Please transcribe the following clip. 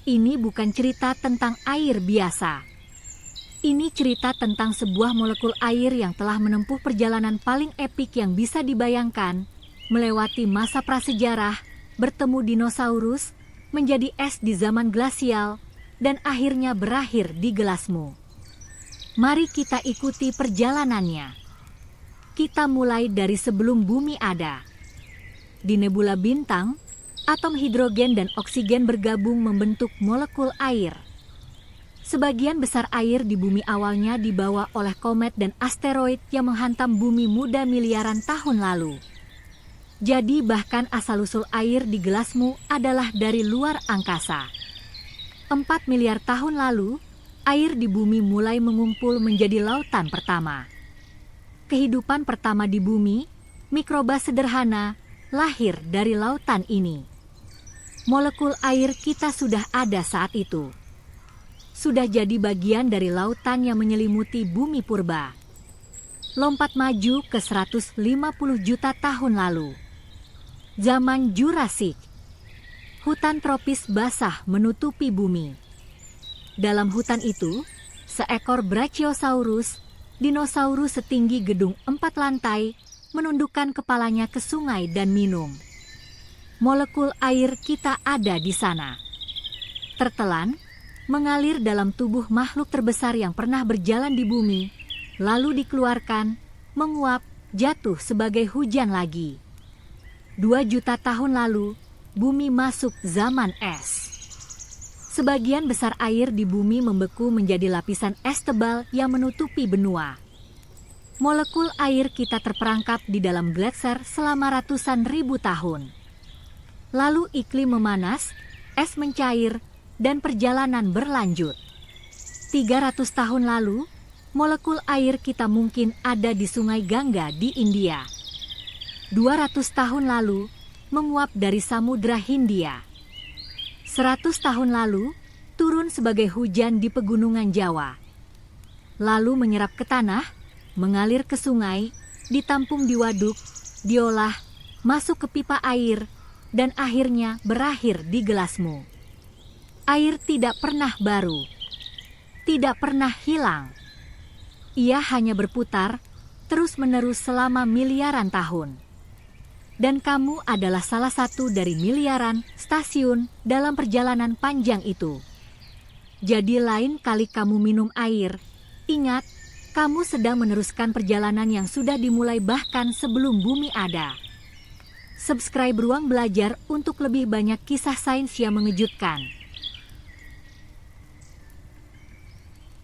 Ini bukan cerita tentang air biasa. Ini cerita tentang sebuah molekul air yang telah menempuh perjalanan paling epik yang bisa dibayangkan, melewati masa prasejarah, bertemu dinosaurus, menjadi es di zaman glasial, dan akhirnya berakhir di gelasmu. Mari kita ikuti perjalanannya. Kita mulai dari sebelum bumi ada. Di nebula bintang, atom hidrogen dan oksigen bergabung membentuk molekul air. Sebagian besar air di bumi awalnya dibawa oleh komet dan asteroid yang menghantam bumi muda miliaran tahun lalu. Jadi bahkan asal-usul air di gelasmu adalah dari luar angkasa. 4 miliar tahun lalu, air di bumi mulai mengumpul menjadi lautan pertama. Kehidupan pertama di bumi, mikroba sederhana, lahir dari lautan ini. Molekul air kita sudah ada saat itu. Sudah jadi bagian dari lautan yang menyelimuti bumi purba. Lompat maju ke 150 juta tahun lalu. Zaman Jurasik. Hutan tropis basah menutupi bumi. Dalam hutan itu, seekor Brachiosaurus, dinosaurus setinggi gedung 4 lantai, menundukkan kepalanya ke sungai dan minum. Molekul air kita ada di sana. Tertelan, mengalir dalam tubuh makhluk terbesar yang pernah berjalan di bumi, lalu dikeluarkan, menguap, jatuh sebagai hujan lagi. 2 juta tahun lalu, bumi masuk zaman es. Sebagian besar air di bumi membeku menjadi lapisan es tebal yang menutupi benua. Molekul air kita terperangkap di dalam gletser selama ratusan ribu tahun. Lalu iklim memanas, es mencair, dan perjalanan berlanjut. 300 tahun lalu, molekul air kita mungkin ada di Sungai Gangga di India. 200 tahun lalu, menguap dari Samudra Hindia. 100 tahun lalu, turun sebagai hujan di pegunungan Jawa. Lalu menyerap ke tanah, mengalir ke sungai, ditampung di waduk, diolah, masuk ke pipa air, dan akhirnya berakhir di gelasmu. Air tidak pernah baru, tidak pernah hilang. Ia hanya berputar, terus-menerus selama miliaran tahun. Dan kamu adalah salah satu dari miliaran stasiun dalam perjalanan panjang itu. Jadi lain kali kamu minum air, ingat, kamu sedang meneruskan perjalanan yang sudah dimulai bahkan sebelum bumi ada. Subscribe Ruang Belajar untuk lebih banyak kisah sains yang mengejutkan.